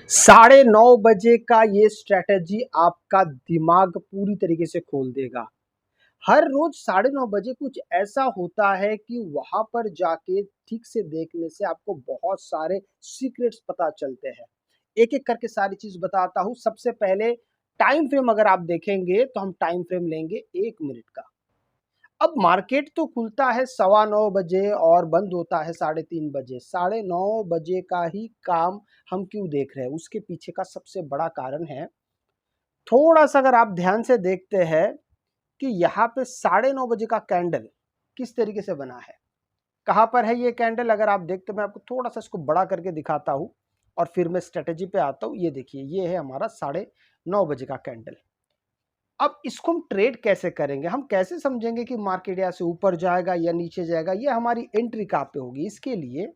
9:30 का ये स्ट्रेटेजी आपका दिमाग पूरी तरीके से खोल देगा। हर रोज 9:30 कुछ ऐसा होता है कि वहां पर जाके ठीक से देखने से आपको बहुत सारे सीक्रेट्स पता चलते हैं। एक एक करके सारी चीज बताता हूं। सबसे पहले टाइम फ्रेम अगर आप देखेंगे तो हम टाइम फ्रेम लेंगे 1 मिनट का। अब मार्केट तो खुलता है 9:15 बजे और बंद होता है 3:30 बजे। 9:30 का ही काम हम क्यों देख रहे हैं, उसके पीछे का सबसे बड़ा कारण है, थोड़ा सा अगर आप ध्यान से देखते हैं कि यहाँ पे 9:30 बजे का कैंडल किस तरीके से बना है, कहाँ पर है ये कैंडल। अगर आप देखते, मैं आपको थोड़ा सा इसको बड़ा करके दिखाता हूँ और फिर मैं स्ट्रेटेजी पे आता हूँ। ये देखिए, ये है हमारा 9:30 बजे का कैंडल। अब इसको हम ट्रेड कैसे करेंगे, हम कैसे समझेंगे कि मार्केट यहाँ से ऊपर जाएगा या नीचे जाएगा, ये हमारी एंट्री कहाँ पे होगी। इसके लिए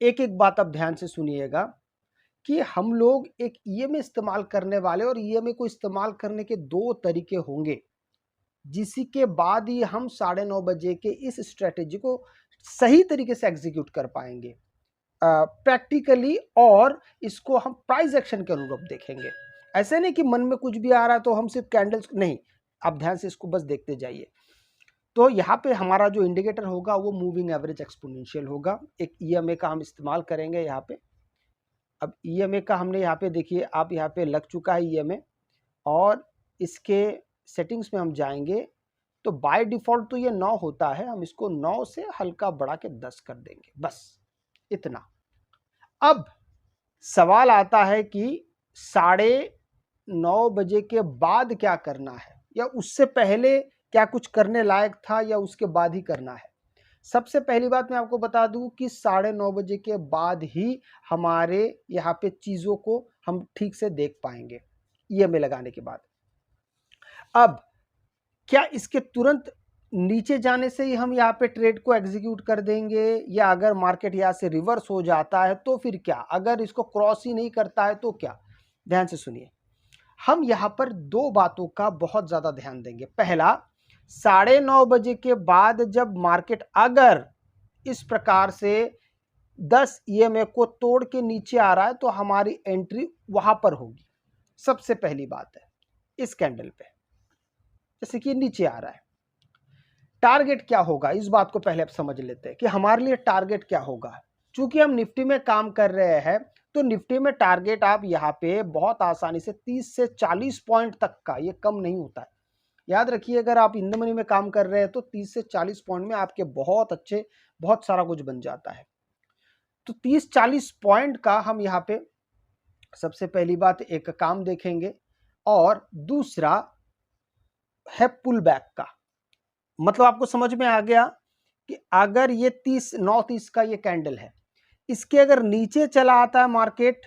एक एक बात आप ध्यान से सुनिएगा कि हम लोग एक ईएमए इस्तेमाल करने वाले, और ईएमए को इस्तेमाल करने के दो तरीके होंगे, जिसी के बाद ही हम 9:30 बजे के इस स्ट्रेटेजी को सही तरीके से एग्जीक्यूट कर पाएंगे प्रैक्टिकली, और इसको हम प्राइस एक्शन के अनुरूप देखेंगे। ऐसे नहीं कि मन में कुछ भी आ रहा है तो हम सिर्फ कैंडल्स नहीं, आप ध्यान से इसको बस देखते जाइए। तो यहाँ पे हमारा जो इंडिकेटर होगा वो मूविंग एवरेज एक्सपोनेंशियल होगा। एक ईएमए का हम इस्तेमाल करेंगे यहाँ पे। अब ईएमए का हमने यहाँ पे देखिए, आप यहाँ पे लग चुका है ईएमए, और इसके सेटिंग्स में हम जाएंगे तो बाय डिफॉल्ट तो ये 9 होता है, हम इसको 9 से हल्का बढ़ा के 10 कर देंगे, बस इतना। अब सवाल आता है कि 9:30 बजे के बाद क्या करना है, या उससे पहले क्या कुछ करने लायक था, या उसके बाद ही करना है। सबसे पहली बात मैं आपको बता दूं कि 9:30 बजे के बाद ही हमारे यहाँ पे चीजों को हम ठीक से देख पाएंगे ईएमए लगाने के बाद। अब क्या इसके तुरंत नीचे जाने से ही हम यहाँ पे ट्रेड को एग्जीक्यूट कर देंगे, या अगर मार्केट यहाँ से रिवर्स हो जाता है तो फिर क्या, अगर इसको क्रॉस ही नहीं करता है तो क्या। ध्यान से सुनिए, हम यहाँ पर दो बातों का बहुत ज्यादा ध्यान देंगे। पहला, 9:30 बजे के बाद जब मार्केट अगर इस प्रकार से 10 ईएमए को तोड़ के नीचे आ रहा है तो हमारी एंट्री वहां पर होगी। सबसे पहली बात है इस कैंडल पे, जैसे कि नीचे आ रहा है, टारगेट क्या होगा, इस बात को पहले आप समझ लेते हैं कि हमारे लिए टारगेट क्या होगा। चूंकि हम निफ्टी में काम कर रहे हैं तो निफ्टी में टारगेट आप यहाँ पे बहुत आसानी से 30 से 40 पॉइंट तक का, ये कम नहीं होता है। याद रखिए, अगर आप इन द मनी में काम कर रहे हैं तो 30 से 40 पॉइंट में आपके बहुत अच्छे, बहुत सारा कुछ बन जाता है। तो 30-40 पॉइंट का हम यहाँ पे सबसे पहली बात एक काम देखेंगे, और दूसरा है पुल बैक का। मतलब आपको समझ में आ गया कि अगर ये 9:30 का ये कैंडल है, इसके अगर नीचे चला आता है मार्केट,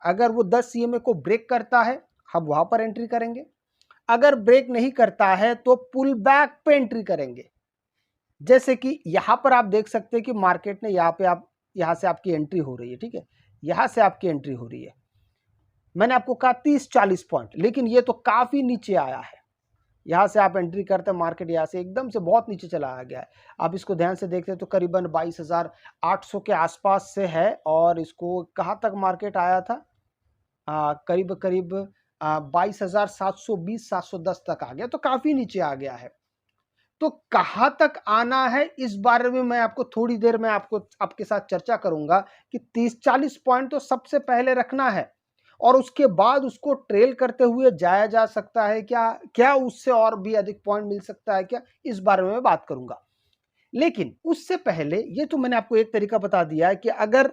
अगर वो 10 ईएमए को ब्रेक करता है, हम वहां पर एंट्री करेंगे। अगर ब्रेक नहीं करता है तो पुल बैक पे एंट्री करेंगे। जैसे कि यहां पर आप देख सकते हैं कि मार्केट ने यहाँ पे, आप यहां से आपकी एंट्री हो रही है, ठीक है, यहां से आपकी एंट्री हो रही है। मैंने आपको कहा 30-40 पॉइंट, लेकिन ये तो काफी नीचे आया है। यहाँ से आप एंट्री करते हैं, मार्केट यहाँ से एकदम से बहुत नीचे चला आ गया है। आप इसको ध्यान से देखते हैं तो करीबन 22,800 के आसपास से है, और इसको कहाँ तक मार्केट आया था, करीब करीब 22,720-710 तक आ गया, तो काफी नीचे आ गया है। तो कहाँ तक आना है इस बारे में मैं आपको थोड़ी देर में आपके साथ चर्चा करूंगा कि 30-40 पॉइंट तो सबसे पहले रखना है, और उसके बाद उसको ट्रेल करते हुए जाया जा सकता है क्या, क्या उससे और भी अधिक पॉइंट मिल सकता है क्या, इस बारे में मैं बात करूंगा। लेकिन उससे पहले ये तो मैंने आपको एक तरीका बता दिया है कि अगर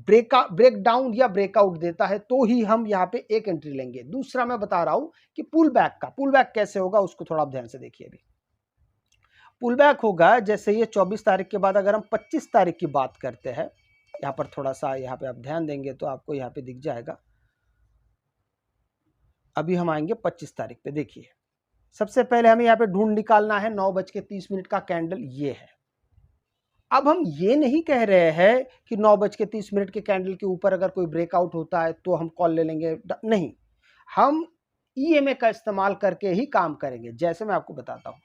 ब्रेक डाउन या ब्रेकआउट देता है तो ही हम यहाँ पे एक एंट्री लेंगे। दूसरा मैं बता रहा हूं कि पुल बैक कैसे होगा, उसको थोड़ा आप ध्यान से देखिए। अभी पुल बैक होगा जैसे ये 24 तारीख के बाद, अगर हम 25 तारीख की बात करते हैं, यहाँ पर थोड़ा सा यहाँ पे आप ध्यान देंगे तो आपको यहाँ पे दिख जाएगा। अभी हम आएंगे 25 तारीख पे। देखिए, सबसे पहले हमें यहाँ पे ढूंढ निकालना है 9:30 का कैंडल, ये है। अब हम ये नहीं कह रहे हैं कि 9:30 के कैंडल के ऊपर अगर कोई ब्रेकआउट होता है तो हम कॉल ले लेंगे, नहीं, हम ईएमए का इस्तेमाल करके ही काम करेंगे, जैसे मैं आपको बताता हूं।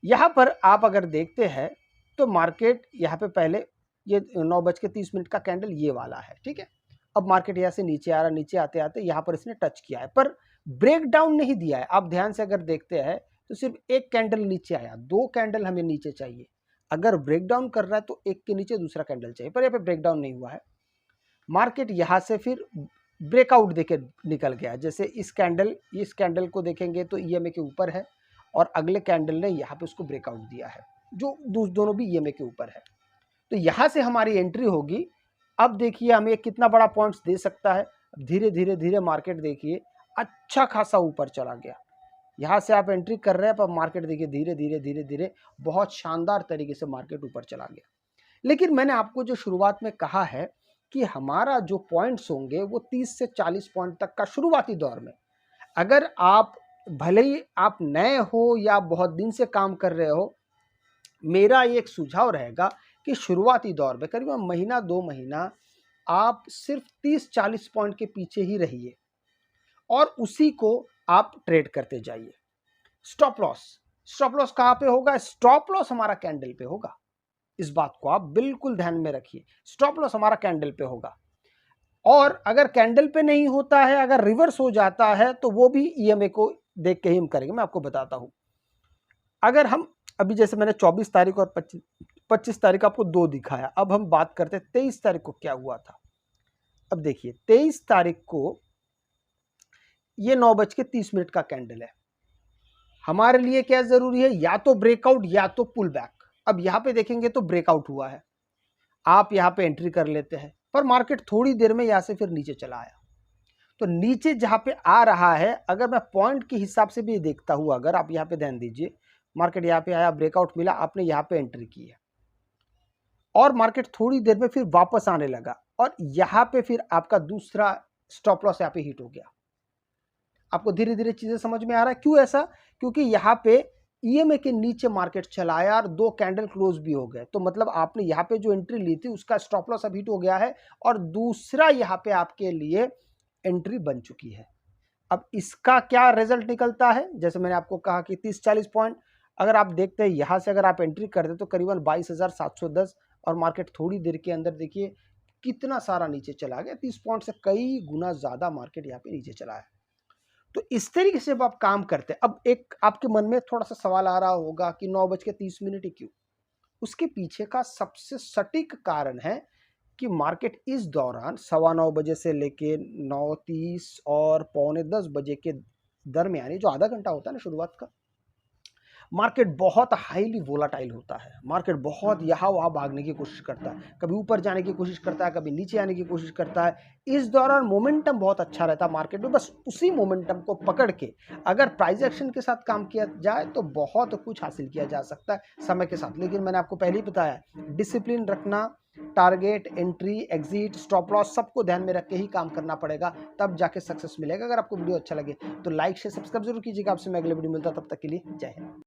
यहां पर आप अगर देखते हैं तो मार्केट यहाँ पे पहले ये 9:30 का कैंडल ये वाला है, ठीक है। अब मार्केट यहाँ से नीचे आ रहा, नीचे आते आते यहाँ पर इसने टच किया है, पर ब्रेक डाउन नहीं दिया है। आप ध्यान से अगर देखते हैं तो सिर्फ एक कैंडल नीचे आया, 2 कैंडल हमें नीचे चाहिए। अगर ब्रेक डाउन कर रहा है तो एक के नीचे दूसरा कैंडल चाहिए, पर यहाँ पे ब्रेक डाउन नहीं हुआ है। मार्केट यहाँ से फिर ब्रेकआउट देके निकल गया। जैसे इस कैंडल को देखेंगे तो ईएमए के ऊपर है और अगले कैंडल ने यहाँ पे उसको ब्रेकआउट दिया है, जो दोनों भी ईएमए के ऊपर है। तो यहाँ से हमारी एंट्री होगी। अब देखिए हमें कितना बड़ा पॉइंट्स दे सकता है। धीरे धीरे धीरे मार्केट देखिए अच्छा खासा ऊपर चला गया। यहाँ से आप एंट्री कर रहे हैं, पर मार्केट देखिए धीरे धीरे धीरे धीरे बहुत शानदार तरीके से मार्केट ऊपर चला गया। लेकिन मैंने आपको जो शुरुआत में कहा है कि हमारा जो पॉइंट्स होंगे वो 30 से 40 पॉइंट तक का शुरुआती दौर में। अगर आप भले ही आप नए हो या बहुत दिन से काम कर रहे हो, मेरा एक सुझाव रहेगा कि शुरुआती दौर में करीबन महीना 2 महीना आप सिर्फ 30-40 पॉइंट के पीछे ही रहिए और उसी को आप ट्रेड करते जाइए। स्टॉप लॉस कहाँ पे होगा? स्टॉप लॉस हमारा कैंडल पे होगा। इस बात को आप बिल्कुल ध्यान में रखिए। स्टॉप लॉस हमारा कैंडल पे होगा, और अगर कैंडल पे नहीं होता है, अगर रिवर्स हो जाता है तो वो भी ईएमए को देख के ही हम करेंगे। मैं आपको बताता हूं। अगर हम अभी जैसे मैंने 24 तारीख और 25 तारीख आपको 2 दिखाया, अब हम बात करते हैं 23 तारीख को क्या हुआ था। अब देखिए 23 तारीख को ये 9:30 का कैंडल है। हमारे लिए क्या जरूरी है? या तो ब्रेकआउट या तो पुल बैक। अब यहां पे देखेंगे तो ब्रेकआउट हुआ है, आप यहां पे एंट्री कर लेते हैं, पर मार्केट थोड़ी देर में यहां से फिर नीचे चला आया। तो नीचे जहां पे आ रहा है, अगर मैं पॉइंट के हिसाब से भी देखता हूं, अगर आप यहां पे ध्यान दीजिए, मार्केट यहां पे आया, ब्रेकआउट मिला, आपने यहां पे एंट्री की है और मार्केट थोड़ी देर में फिर वापस आने लगा और यहां पे फिर आपका दूसरा स्टॉप लॉस यहां पे हिट हो गया। आपको धीरे धीरे चीजें समझ में आ रहा है क्यों ऐसा? क्योंकि यहाँ पे ईएमए के नीचे मार्केट चला आया और 2 कैंडल क्लोज भी हो गए। तो मतलब आपने यहाँ पे जो एंट्री ली थी उसका स्टॉप लॉस अब हिट हो गया है और दूसरा यहाँ पे आपके लिए एंट्री बन चुकी है। अब इसका क्या रिजल्ट निकलता है? जैसे मैंने आपको कहा कि 30-40 पॉइंट अगर आप देखते हैं, यहाँ से अगर आप एंट्री करते तो करीबन 22,710, और मार्केट थोड़ी देर के अंदर देखिए कितना सारा नीचे चला गया। 30 पॉइंट से कई गुना ज्यादा मार्केट यहाँ पे नीचे चला है। तो इस तरीके से जब आप काम करते हैं, अब एक आपके मन में थोड़ा सा सवाल आ रहा होगा कि 9:30 ही क्यों? उसके पीछे का सबसे सटीक कारण है कि मार्केट इस दौरान 9:15 बजे से लेके 9:30 और 9:45 बजे के दरमियान, जो आधा घंटा होता है ना शुरुआत का, मार्केट बहुत हाईली वोलाटाइल होता है। मार्केट बहुत यहाँ वहाँ भागने की कोशिश करता है, कभी ऊपर जाने की कोशिश करता है, कभी नीचे आने की कोशिश करता है। इस दौरान मोमेंटम बहुत अच्छा रहता है मार्केट में। बस उसी मोमेंटम को पकड़ के अगर प्राइस एक्शन के साथ काम किया जाए तो बहुत कुछ हासिल किया जा सकता है समय के साथ। लेकिन मैंने आपको पहले ही बताया, डिसिप्लिन रखना, target, entry, exit, stop loss सबको ध्यान में रख के ही काम करना पड़ेगा, तब जाके सक्सेस मिलेगा। अगर आपको वीडियो अच्छा लगे तो लाइक शेयर सब्सक्राइब जरूर कीजिएगा। आपसे मैं अगले वीडियो मिलता, तब तक के लिए जय हिंद।